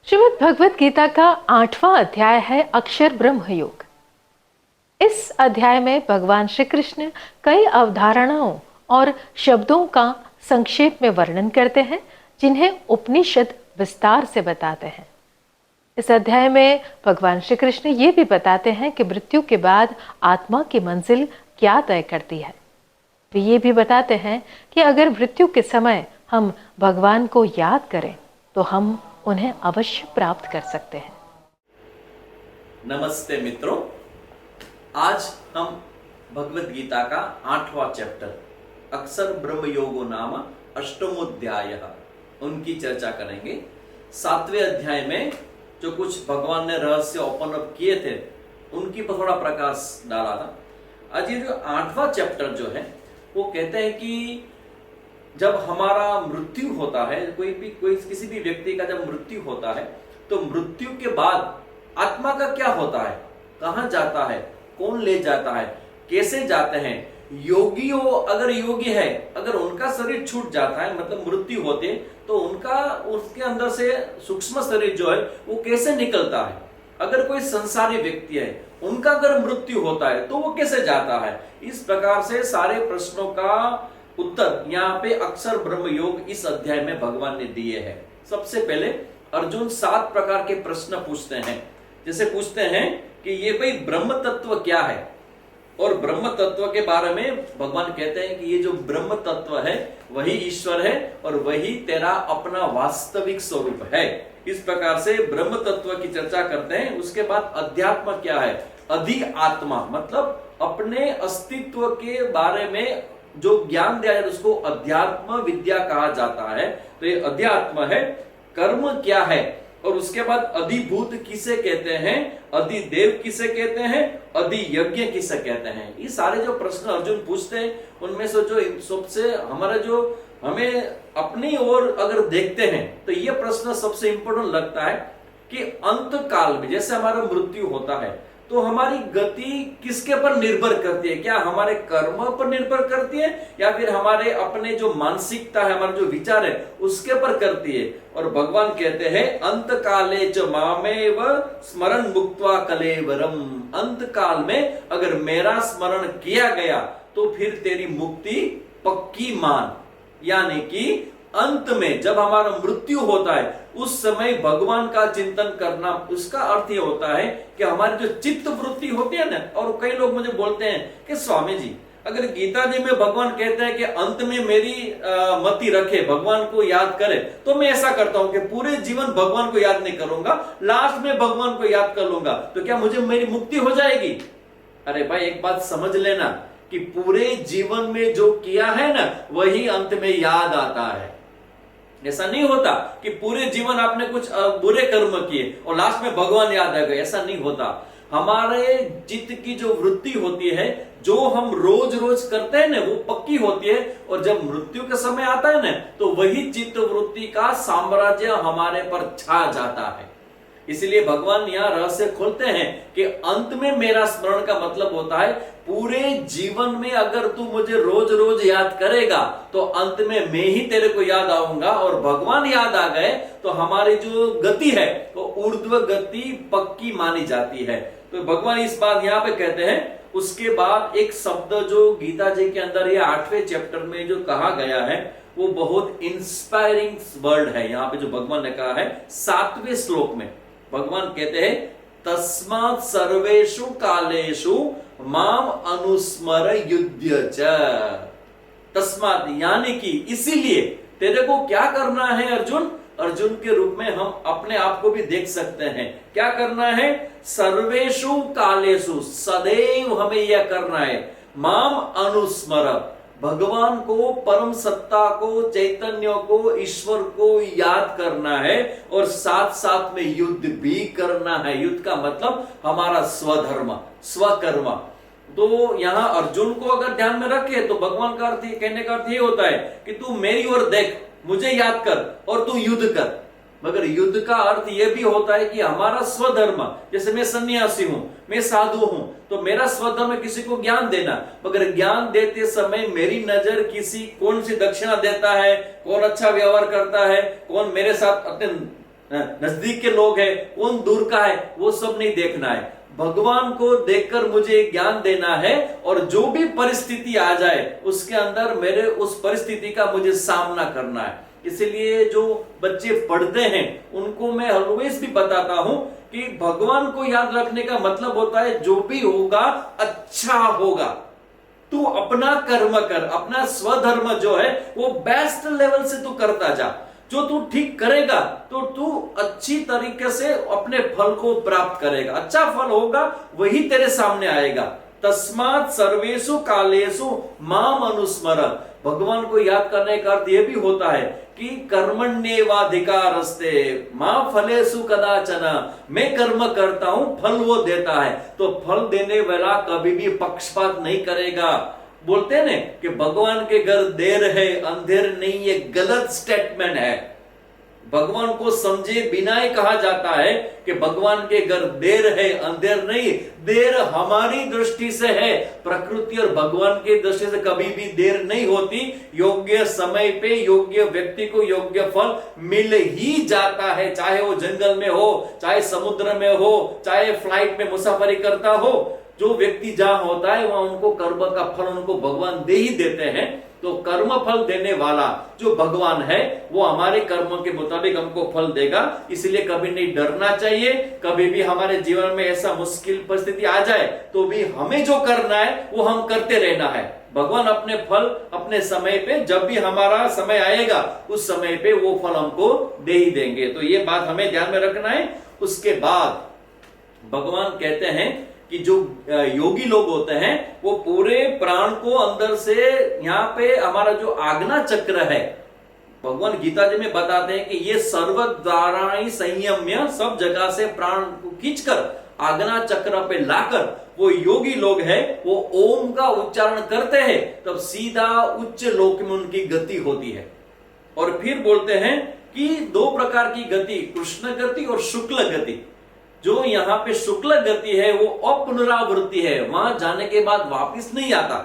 श्रीमद् भगवत गीता का 8वां अध्याय है अक्षर ब्रह्म योग। इस अध्याय में भगवान श्री कृष्ण कई अवधारणाओं और शब्दों का संक्षेप में वर्णन करते हैं जिन्हें उपनिषद विस्तार से बताते हैं। इस अध्याय में भगवान श्री कृष्ण ये भी बताते हैं कि मृत्यु के बाद आत्मा की मंजिल क्या तय करती है। वे ये भी बताते हैं कि अगर मृत्यु के समय हम भगवान को याद करें तो हम उन्हें अवश्य प्राप्त कर सकते हैं। नमस्ते मित्रों, आज हम भगवत गीता का 8वां चैप्टर अक्षर ब्रह्म योगो नाम अष्टमोध्याय उनकी चर्चा करेंगे। 7वें अध्याय में जो कुछ भगवान ने रहस्य ओपन अप किए थे उनकी पर थोड़ा प्रकाश डाला था। आज ये जो 8वां चैप्टर जो है वो कहते हैं कि जब हमारा मृत्यु होता है, कोई किसी भी व्यक्ति का जब मृत्यु होता है तो मृत्यु के बाद आत्मा का क्या होता है, कहां जाता है, कौन ले जाता है, कैसे जाते हैं। योगियों अगर योगी है, अगर उनका शरीर छूट जाता है मतलब मृत्यु होते तो उनका उसके अंदर से सूक्ष्म शरीर जो है वो कैसे निकलता है। अगर कोई संसारी व्यक्ति है उनका अगर मृत्यु होता है तो वो कैसे जाता है। इस प्रकार से सारे प्रश्नों का उत्तर यहाँ पे अक्षर ब्रह्म योग इस अध्याय में भगवान ने दिए हैं। सबसे पहले अर्जुन 7 प्रकार के प्रश्न पूछते हैं। जैसे पूछते हैं कि ये भाई ब्रह्म तत्व क्या है, और ब्रह्म तत्व के बारे में भगवान कहते हैं कि ये जो ब्रह्म तत्व है वही ईश्वर है और वही तेरा अपना वास्तविक स्वरूप है। इस प्रकार से ब्रह्म तत्व की चर्चा करते हैं। उसके बाद अध्यात्म क्या है, अधि आत्मा मतलब अपने अस्तित्व के बारे में जो ज्ञान दिया जाए उसको अध्यात्म विद्या कहा जाता है। तो ये अध्यात्म है। कर्म क्या है, और उसके बाद अधिभूत किसे कहते हैं, अधिदेव किसे कहते हैं, अधि यज्ञ किसे कहते हैं। ये सारे जो प्रश्न अर्जुन पूछते हैं उनमें से जो सबसे हमारा जो हमें अपनी ओर अगर देखते हैं तो ये प्रश्न सबसे इंपॉर्टेंट लगता है कि अंत काल में जैसे हमारा मृत्यु होता है तो हमारी गति किसके पर निर्भर करती है, क्या हमारे कर्म पर निर्भर करती है या फिर हमारे अपने जो मानसिकता है, हमारा जो विचार है उसके पर करती है। और भगवान कहते हैं अंत काले च मामेव स्मरण मुक्त्वा कलेवरम, अंत काल में अगर मेरा स्मरण किया गया तो फिर तेरी मुक्ति पक्की मान। यानी कि अंत में जब हमारा मृत्यु होता है उस समय भगवान का चिंतन करना, उसका अर्थ ये होता है कि हमारी जो चित्त वृत्ति होती है ना। और कई लोग मुझे बोलते हैं कि स्वामी जी अगर गीता जी में भगवान कहते हैं कि अंत में मेरी मति रखे, भगवान को याद करे, तो मैं ऐसा करता हूं कि पूरे जीवन भगवान को याद नहीं करूंगा, लास्ट में भगवान को याद कर लूंगा, तो क्या मुझे मेरी मुक्ति हो जाएगी। अरे भाई एक बात समझ लेना कि पूरे जीवन में जो किया है ना वही अंत में याद आता है। ऐसा नहीं होता कि पूरे जीवन आपने कुछ बुरे कर्म किए और लास्ट में भगवान याद आ गए, ऐसा नहीं होता। हमारे चित्त की जो वृत्ति होती है जो हम रोज रोज करते हैं ना वो पक्की होती है, और जब मृत्यु का समय आता है ना तो वही चित्त वृत्ति का साम्राज्य हमारे पर छा जाता है। इसलिए भगवान यहाँ रहस्य खोलते हैं कि अंत में मेरा स्मरण का मतलब होता है पूरे जीवन में अगर तू मुझे रोज रोज याद करेगा तो अंत में मैं ही तेरे को याद आऊंगा, और भगवान याद आ गए तो हमारी जो गति है वो ऊर्ध्व गति पक्की मानी जाती है। तो भगवान इस बात यहाँ पे कहते हैं। उसके बाद एक शब्द जो गीता जी के अंदर ये 8वें चैप्टर में जो कहा गया है वो बहुत इंस्पायरिंग वर्ड है। यहाँ पे जो भगवान ने कहा है 7वें श्लोक में भगवान कहते हैं तस्मात् सर्वेषु कालेषु माम अनुस्मर युध्य च। तस्मात् यानी कि इसीलिए तेरे को क्या करना है अर्जुन, अर्जुन के रूप में हम अपने आप को भी देख सकते हैं। क्या करना है, सर्वेषु कालेषु सदैव हमें यह करना है, माम अनुस्मर भगवान को, परम सत्ता को, चैतन्य को, ईश्वर को याद करना है, और साथ साथ में युद्ध भी करना है। युद्ध का मतलब हमारा स्वधर्म स्वकर्म। तो यहां अर्जुन को अगर ध्यान में रखे तो भगवान का अर्थ कहने का अर्थ ये होता है कि तू मेरी ओर देख, मुझे याद कर और तू युद्ध कर। मगर युद्ध का अर्थ यह भी होता है कि हमारा स्वधर्म, जैसे मैं सन्यासी हूं, मैं साधु हूं, तो मेरा स्वधर्म किसी को ज्ञान देना। मगर ज्ञान देते समय मेरी नजर किसी कौन सी दक्षिणा देता है, कौन अच्छा व्यवहार करता है, कौन मेरे साथ अत्यंत नजदीक के लोग हैं, कौन दूर का है, वो सब नहीं देखना है। भगवान को देखकर मुझे ज्ञान देना है और जो भी परिस्थिति आ जाए उसके अंदर मेरे उस परिस्थिति का मुझे सामना करना है। इसलिए जो बच्चे पढ़ते हैं उनको मैं ऑलवेज भी बताता हूं कि भगवान को याद रखने का मतलब होता है जो भी होगा अच्छा होगा। तू अपना कर्म कर, अपना स्वधर्म जो है वो बेस्ट लेवल से तू करता जा। जो तू ठीक करेगा तो तू अच्छी तरीके से अपने फल को प्राप्त करेगा, अच्छा फल होगा वही तेरे सामने आएगा। तस्मात् सर्वेषु कालेषु माम अनुस्मर। भगवान को याद करने का अर्थ यह भी होता है कि कर्मण्येवाधिकारस्ते मां फलेषु कदाचन। मैं कर्म करता हूं, फल वो देता है, तो फल देने वाला कभी भी पक्षपात नहीं करेगा। बोलते हैं ना कि भगवान के घर देर है अंधेर नहीं, ये गलत स्टेटमेंट है। भगवान को समझे बिना ही कहा जाता है कि भगवान के घर देर है अंधेर नहीं। देर हमारी दृष्टि से है, प्रकृति और भगवान की दृष्टि से कभी भी देर नहीं होती। योग्य समय पे योग्य व्यक्ति को योग्य फल मिल ही जाता है, चाहे वो जंगल में हो, चाहे समुद्र में हो, चाहे फ्लाइट में मुसाफरी करता हो। जो व्यक्ति जहां होता है वहां उनको कर्म का फल उनको भगवान दे ही देते हैं। तो कर्म फल देने वाला जो भगवान है वो हमारे कर्मों के मुताबिक हमको फल देगा। इसलिए कभी नहीं डरना चाहिए। कभी भी हमारे जीवन में ऐसा मुश्किल परिस्थिति आ जाए तो भी हमें जो करना है वो हम करते रहना है। भगवान अपने फल अपने समय पे, जब भी हमारा समय आएगा उस समय पे वो फल हमको दे ही देंगे। तो ये बात हमें ध्यान में रखना है। उसके बाद भगवान कहते हैं कि जो योगी लोग होते हैं वो पूरे प्राण को अंदर से, यहाँ पे हमारा जो आज्ञा चक्र है, भगवान गीता जी में बताते हैं कि ये सर्वद्वाराणि संयम्य, सब जगह से प्राण को खींचकर आज्ञा चक्र पे लाकर वो योगी लोग हैं वो ओम का उच्चारण करते हैं, तब सीधा उच्च लोक में उनकी गति होती है। और फिर बोलते हैं कि दो प्रकार की गति, कृष्ण गति और शुक्ल गति। जो यहाँ पे शुक्ल गति है वो अपुनरावृत्ति है, वहां जाने के बाद वापस नहीं आता।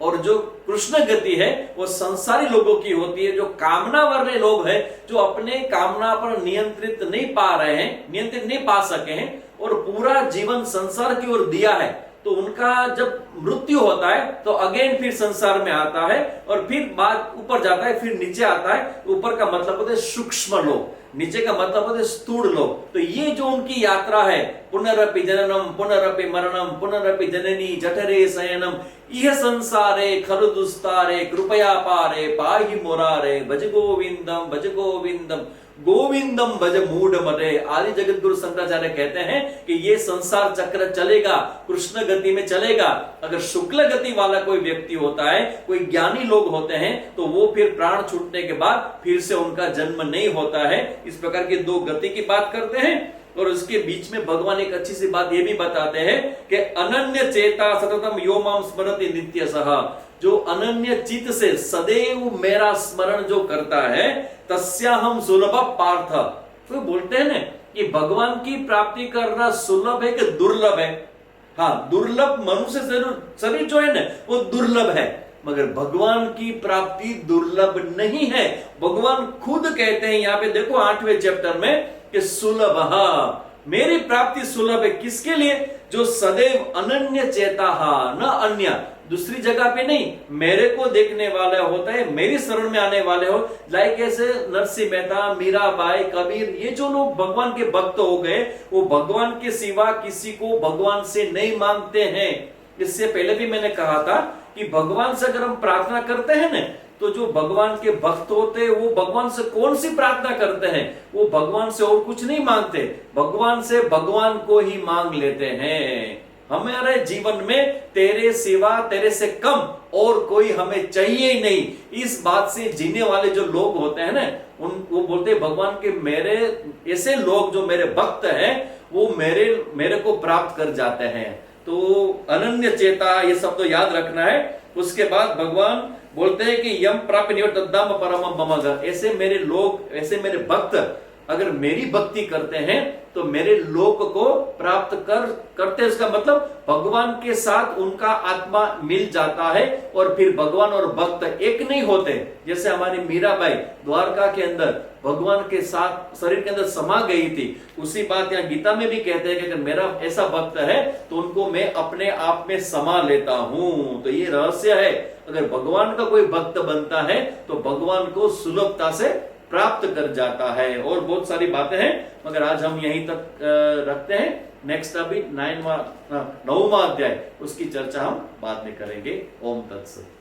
और जो कृष्ण गति है वो संसारी लोगों की होती है, जो कामना वाले लोग हैं, जो अपने कामना पर नियंत्रित नहीं पा रहे हैं, नियंत्रित नहीं पा सके हैं और पूरा जीवन संसार की ओर दिया है, तो उनका जब मृत्यु होता है तो अगेन फिर संसार में आता है और फिर बाद ऊपर जाता है, फिर नीचे आता है। ऊपर का मतलब होता है सूक्ष्म लोक, नीचे का मतलब होता है स्थूल लोक। तो ये जो उनकी यात्रा है, पुनरपि जननम पुनरपि मरणम पुनरपि जननी जठरे शयनम इह संसारे खलु दुस्तारे कृपया पारे पाहि मुरारे भज गोविंदम गोविंदम भज मूढ़ मरे। आदि जगत गुरु शंकराचार्य कहते हैं कि ये संसार चक्र चलेगा, कृष्ण गति में चलेगा। अगर शुक्ल गति वाला कोई व्यक्ति होता है, कोई ज्ञानी लोग होते हैं, तो वो फिर प्राण छूटने के बाद फिर से उनका जन्म नहीं होता है। इस प्रकार की दो गति की बात करते हैं। और उसके बीच में भगवान एक अच्छी सी बात ये भी बताते हैं कि अनन्य चेता सततम यो माम स्मरति नित्यसः। जो अनन्य चित्त से सदैव मेरा स्मरण जो करता है, तस्याहम सुलभ पार्थ। तो बोलते हैं ना कि भगवान की प्राप्ति करना सुलभ है कि दुर्लभ है। हाँ, दुर्लभ मनुष्य शरीर जो है ना वो दुर्लभ है, मगर भगवान की प्राप्ति दुर्लभ नहीं है। भगवान खुद कहते हैं यहाँ पे देखो 8वें चैप्टर में कि सुलभ, मेरी प्राप्ति सुलभ है। किसके लिए? जो सदैव अनन्य चेता न अन्य, दूसरी जगह पे नहीं, मेरे को देखने वाले होता है, मेरी शरण में आने वाले हो। लाइक ऐसे नरसिंह मेहता, मीराबाई, कबीर, ये जो लोग भगवान के भक्त हो गए वो भगवान के सिवा किसी को भगवान से नहीं मांगते हैं। इससे पहले भी मैंने कहा था कि भगवान से अगर हम प्रार्थना करते हैं ना, तो जो भगवान के भक्त होते हैं वो भगवान से कौन सी प्रार्थना करते हैं? वो भगवान से और कुछ नहीं मांगते, भगवान से भगवान को ही मांग लेते हैं। हमारे जीवन में तेरे सिवा, तेरे से कम और कोई हमें चाहिए ही नहीं। इस बात से जीने वाले जो लोग होते हैं ना, वो बोलते हैं भगवान के मेरे ऐसे लोग जो मेरे भक्त हैं वो मेरे को प्राप्त कर जाते हैं। तो अनन्य चेता, ये सब तो याद रखना है। उसके बाद भगवान बोलते हैं कि यम प्राप्त तद्दाम परमम मम। ऐसे मेरे लोग, ऐसे मेरे भक्त अगर मेरी भक्ति करते हैं तो मेरे लोक को प्राप्त करते, इसका मतलब भगवान के साथ उनका आत्मा मिल जाता है और फिर भगवान और भक्त एक नहीं होते। जैसे हमारी मीराबाई द्वारका के अंदर भगवान के साथ शरीर के अंदर समा गई थी, उसी बात यहाँ गीता में भी कहते हैं कि अगर मेरा ऐसा भक्त है तो उनको मैं अपने आप में समा लेता हूं। तो ये रहस्य है, अगर भगवान का कोई भक्त बनता है तो भगवान को सुलभता से प्राप्त कर जाता है। और बहुत सारी बातें हैं, मगर आज हम यहीं तक रखते हैं। नेक्स्ट अभी 9वां अध्याय, उसकी चर्चा हम बाद में करेंगे। ओम तत्सत।